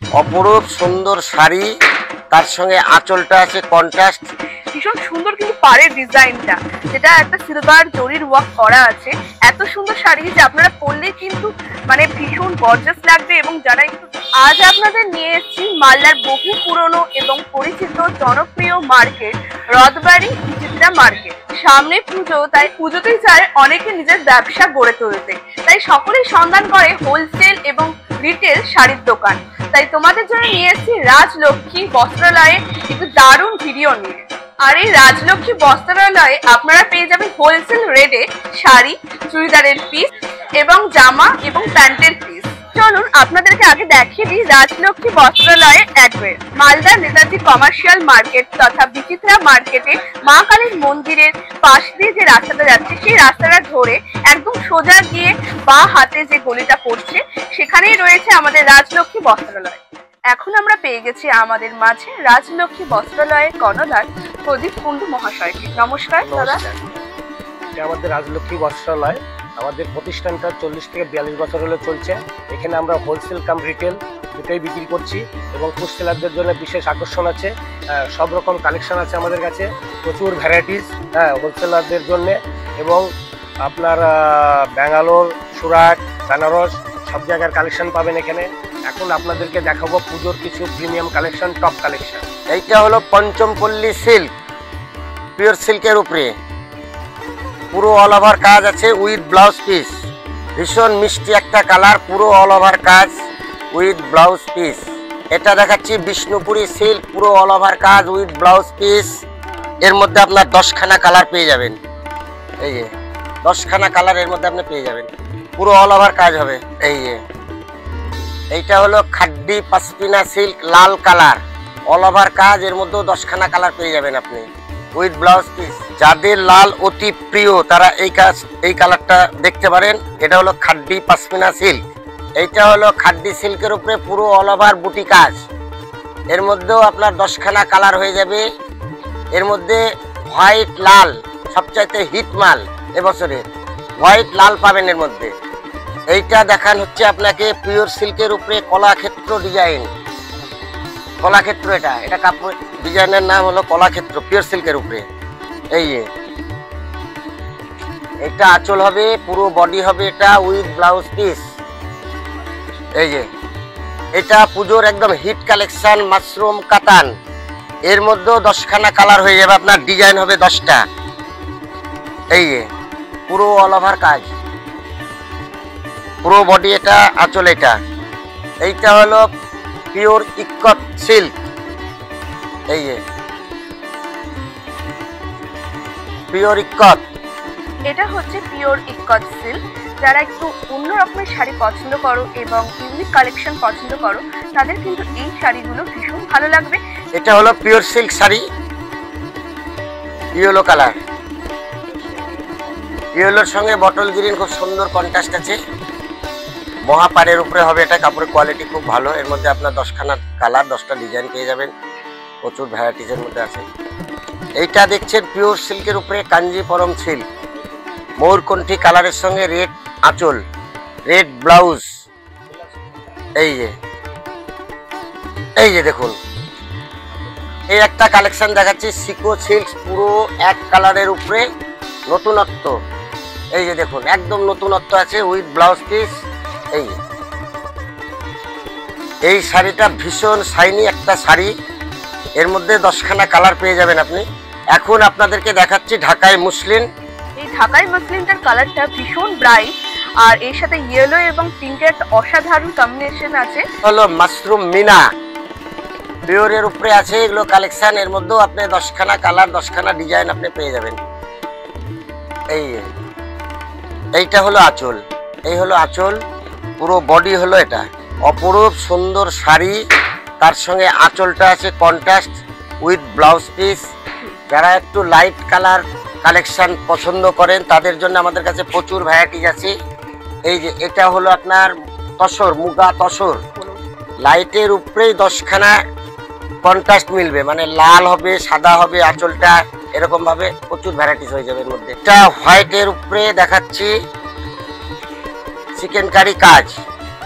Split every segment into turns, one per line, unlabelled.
অপরূপ সুন্দর শাড়ি, তার সঙ্গে আঁচলটা আছে কন্ট্রাস্ট।
ভীষণ সুন্দর কিন্তু পাড়ের ডিজাইনটা, যেটা একটা সিলভার জরির ওয়ার্ক করা আছে। এত সুন্দর শাড়ি যে আপনারা পরলে কিন্তু মানে ভীষণ গর্জাস লাগবে। এবং যারা একটু আজ আপনাদের নিয়ে এসেছি মালদার বহু পুরনো এবং পরিচিত জনপ্রিয় মার্কেট রথবাড়ি বিচিত্রা মার্কেট। সামনে পুজো, তাই পুজোতেই চায় অনেকে নিজের ব্যবসা গড়ে তুলতে, তাই সকলেই সন্ধান করে হোলসেল এবং রিটেল শাড়ির দোকান। তাই তোমাদের জন্য নিয়ে এসেছি রাজলক্ষ্মী বস্ত্রালয়ে একটু দারুণ ভিডিও নিয়ে। আর এই রাজলক্ষ্মী বস্ত্রালয়ে আপনারা পেয়ে যাবেন হোলসেল রেটে শাড়ি, চুড়িদারের পিস এবং জামা এবং প্যান্টের পিস। চলুন আপনাদেরকে আগে দেখিয়ে দিই রাজলক্ষ্মী বস্ত্রালয়ের অ্যাড্রেস। মালদার নেতাজি কমার্শিয়াল মার্কেট তথা বিচিত্রা মার্কেটে মা কালীর মন্দিরের পাশ দিয়ে যে রাস্তাটা যাচ্ছে, সেই রাস্তাটা ধরে একদম সোজা গিয়ে বাঁ হাতে যে গলিটা পড়ছে, সেখানেই রয়েছে আমাদের রাজলক্ষ্মী বস্ত্রালয়। এখন আমরা পেয়ে গেছি আমাদের মাঝে রাজলক্ষ্মী বস্ত্রালয়ের কর্ণধার প্রদীপ কুণ্ডু মহাশয়কে। নমস্কার দাদা।
এটা আমাদের রাজলক্ষ্মী বস্ত্রালয়। আমাদের প্রতিষ্ঠানটা 40 থেকে 42 বছর হলে চলছে। এখানে আমরা হোলসেল কাম রিটেল দুটোই বিক্রি করছি এবং ফুড সেলারদের জন্য বিশেষ আকর্ষণ আছে। সব রকম কালেকশন আছে আমাদের কাছে, প্রচুর ভ্যারাইটিস হোলসেলারদের জন্য। এবং আপনার ব্যাঙ্গালোর, সুরাট, বেনারস সব জায়গার কালেকশন পাবেন এখানে। এখন আপনাদেরকে দেখাবো পুজোর কিছু প্রিমিয়াম কালেকশন, টপ কালেকশন।
এইটা হলো পঞ্চমপল্লী সিল্ক, পিওর সিল্কের উপরে পুরো অল ওভার কাজ আছে উইথ ব্লাউজ পিস। ভীষণ মিষ্টি একটা কালার, পুরো অল ওভার কাজ উইথ ব্লাউজ পিস। এটা দেখাচ্ছি বিষ্ণুপুরি সিল্ক, পুরো অল ওভার কাজ উইথ ব্লাউজ পিস। এর মধ্যে আপনার 10খানা কালার পেয়ে যাবেন। এই যে 10খানা কালার এর মধ্যে আপনি পেয়ে যাবেন, পুরো অল ওভার কাজ হবে। এই যে এইটা হলো খাড্ডি পাশমিনা সিল্ক, লাল কালার, অল ওভার কাজ। এর মধ্যেও 10খানা কালার পেয়ে যাবেন আপনি উইথ ব্লাউজ পিস। যাদের লাল অতি প্রিয় তারা এই কালারটা দেখতে পারেন। এটা হলো খাড্ডি পাশমিনা সিল্ক। এইটা হলো খাড্ডি সিল্কের উপরে পুরো অল ওভার বুটি কাজ। এর মধ্যেও আপনার 10খানা কালার হয়ে যাবে। এর মধ্যে হোয়াইট লাল সবচাইতে হিট মাল এবছরে, হোয়াইট লাল পাবেন এর মধ্যে। এইটা দেখান হচ্ছে আপনাকে পিওর সিল্কের উপরে কলাক্ষেত্র ডিজাইন। কলাক্ষেত্র এটা কাপড় ডিজাইনের নাম হলো কলাক্ষেত্র, পিওর সিল্কের উপরে। এই যে এটা আঁচল হবে, পুরো বডি হবে এটা উইথ ব্লাউজ পিস। এই যে এটা পুজোর একদম হিট কালেকশন, মাশরুম কাতান। এর মধ্যেও 10খানা কালার হয়ে যাবে আপনার, ডিজাইন হবে 10টা। এই যে পুরো অল ওভার কাজ, পুরো বডি এটা, আঁচল এটা। এইটা হলো পিওর ইক্কত সিল্ক। এই যে পিওর ইক্কত,
এটা হচ্ছে পিওর ইক্কত সিল্ক। যারা একটু অন্য রকমের শাড়ি পছন্দ করো এবং ইউনিক কালেকশন পছন্দ করো, তাদের কিন্তু এই শাড়িগুলো ভীষণ ভালো লাগবে।
এটা হলো pure silk sari, yellow colour. ইয়েলোর সঙ্গে বটল গ্রিন খুব সুন্দর কন্ট্রাস্ট আছে। মহাপাড়ের উপরে হবে এটা, কাপড়ের কোয়ালিটি খুব ভালো। এর মধ্যে আপনার 10খানা কালার, 10টা ডিজাইন পেয়ে যাবেন, প্রচুর ভ্যারাইটিসের মধ্যে আছে। এইটা দেখছেন পিওর সিল্কের উপরে কাঞ্জিপুরম সিল্ক, ময়ূরকণ্ঠী কালারের সঙ্গে রেড আঁচল, রেড ব্লাউজ। এই যে দেখুন, এই একটা কালেকশন দেখাচ্ছি সিকো সিল্ক, পুরো এক কালারের উপরে নতুনত্ব। এই যে দেখুন একদম নতুনত্ব আছে উইথ ব্লাউজ পিস। এই শাড়িটা ভীষণ শাইনি একটা শাড়ি, এর মধ্যে 10খানা কালার পেয়ে যাবেন আপনি। এখন আপনাদেরকে দেখাচ্ছি ঢাকাই মুসলিন।
এই ঢাকাই মুসলিনটার কালারটা ভীষণ ব্রাইট, আর এর সাথে ইয়েলো এবং পিঙ্কের একটা অসাধারণ কম্বিনেশন আছে।
হলো মাশরুম মিনা, পিওরের উপরে আছে এগুলো কালেকশন। এর মধ্যেও আপনি 10খানা কালার, 10খানা ডিজাইন আপনি পেয়ে যাবেন। এইটা হলো আঁচল, এই হলো আঁচল, পুরো বডি হলো এটা। অপরূপ সুন্দর শাড়ি, তার সঙ্গে আঁচলটা আছে কন্ট্রাস্ট উইথ ব্লাউজ পিস। যারা একটু লাইট কালার কালেকশন পছন্দ করেন তাদের জন্য আমাদের কাছে প্রচুর ভ্যারাইটিস আছে। এই যে এটা হলো আপনার তসর, মুগা তসর, লাইটের উপরেই 10খানা কন্ট্রাস্ট মিলবে, মানে লাল হবে, সাদা হবে, আঁচলটা এরকম ভাবে প্রচুর ভ্যারাইটিস হয়ে যাবে এর মধ্যে। এটা হোয়াইটের উপরে দেখাচ্ছি চিকেন কারি কাজ,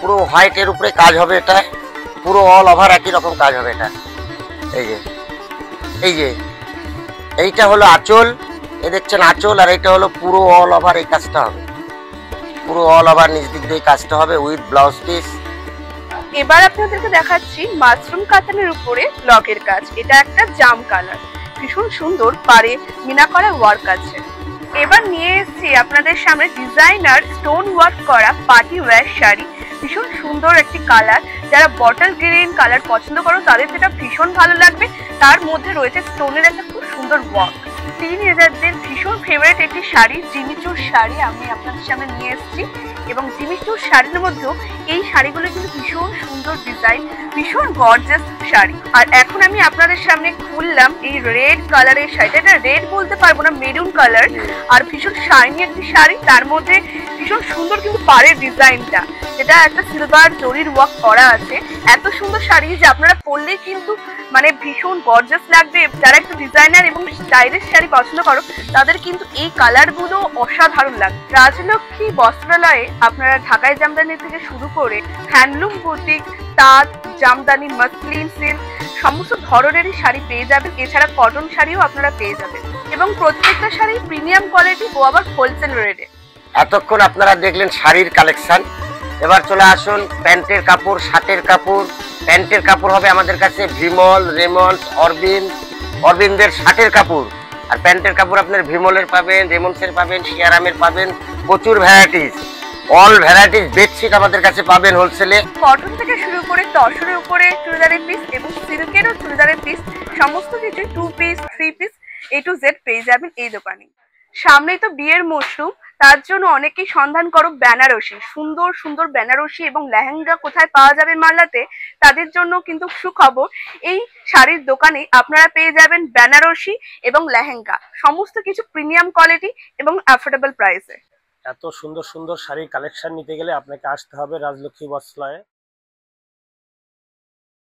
পুরো হোয়াইটের উপরে কাজ হবে এটা। পুরো অল ওভার একই রকম কাজ হবে এটা। এই যে এই যে এইটা হলো আঁচল, এ দেখছেন আঁচল, আর এইটা হলো পুরো অল ওভার এই কাজটা হবে, পুরো অল ওভার নিচ দিক দিয়ে কাজটা হবে উইথ ব্লাউজ পিস।
এবার আপনাদেরকে দেখাচ্ছি মাশরুম কাতানের উপরে ব্লকের কাজ। এটা একটা জাম কালার, ভীষণ সুন্দর, পারে মিনা করা ওয়ার্ক আছে। এবার নিয়ে এসেছি আপনাদের সামনে ডিজাইনার স্টোন ওয়ার্ক করা পার্টি ওয়্যার শাড়ি, ভীষণ সুন্দর একটি কালার। যারা বটল গ্রিন কালার পছন্দ করো তাদের সেটা ভীষণ ভালো লাগবে। তার মধ্যে রয়েছে স্টোনের একটা খুব সুন্দর ওয়ার্ক। টিনেজারদের ভীষণ ফেভারিট একটি শাড়ি, জিমিচুর শাড়ি আমি আপনাদের সামনে নিয়ে এসেছি। এবং জিমিচুর শাড়ির মধ্যেও এই শাড়িগুলো কিন্তু ভীষণ সুন্দর ডিজাইন, ভীষণ গর্জাস শাড়ি। আর এখন আমি আপনাদের সামনে খুললাম এই রেড কালারের শাড়িটা। এটা রেড বলতে পারবো না, মেরুন কালার, আর ভীষণ শাইনি একটি শাড়ি। তার মধ্যে ভীষণ সুন্দর কিন্তু পাড়ের ডিজাইনটা, যেটা একটা সিলভার জরির ওয়ার্ক করা আছে। এত সুন্দর শাড়ি যে আপনারা পরলেই কিন্তু মানে ভীষণ গর্জাস লাগবে। যারা একটু ডিজাইনার এবং স্টাইলিশ শাড়ি পছন্দ করো তাদের কিন্তু এই কালারগুলো অসাধারণ লাগবে। রাজলক্ষ্মী বস্ত্রালয়ে আপনারা ঢাকাই জামদানি থেকে শুরু করে হ্যান্ডলুম বুটিক, তাঁত, জামদানি, মাসলিন, সিল্ক সমস্ত ধরনেরই শাড়ি পেয়ে যাবেন। এছাড়া কটন শাড়িও আপনারা পেয়ে যাবেন এবং প্রত্যেকটা শাড়ি প্রিমিয়াম কোয়ালিটি ও আবার হোলসেল রেটে।
এতক্ষণ আপনারা দেখলেন শাড়ির কালেকশন। এবার চলে আসুন প্যান্টের কাপড়, শার্টের কাপড়। প্যান্টের কাপড় হবে আমাদের কাছে ভিমল, রেমন্ডস, অরবিন্দের শার্টের কাপড়। আর প্যান্টের কাপড় আপনার ভিমলের পাবেন, রেমন্ডসের পাবেন, শিয়ারামের পাবেন, প্রচুর ভ্যারাইটিস, অল ভ্যারাইটিস বেডশিট আমাদের কাছে পাবেন হোলসেলে।
কটন থেকে শুরু করে তসরের উপরে চুড়িদারের পিস এবং সিল্কেরও চুড়িদারের পিস, সমস্ত কিছু 2 piece 3 piece A to Z পেয়ে যাবেন এই দোকানে। সামনেই তো বিয়ের মরশুম, তার জন্য অনেকেই সন্ধান করো বেনারসি, সুন্দর সুন্দর বেনারসি এবং লেহেঙ্গা কোথায় পাওয়া যাবে মালদাতে, তাদের জন্য কিন্তু সুখবর। এই শাড়ির দোকানে আপনারা পেয়ে যাবেন বেনারসি এবং লেহেঙ্গা, সমস্ত কিছু প্রিমিয়াম কোয়ালিটি এবং অ্যাফোর্ডেবল প্রাইসে।
এত সুন্দর সুন্দর শাড়ির কালেকশন নিতে গেলে আপনাকে আসতে হবে রাজলক্ষ্মী বস্ত্রালয়ে।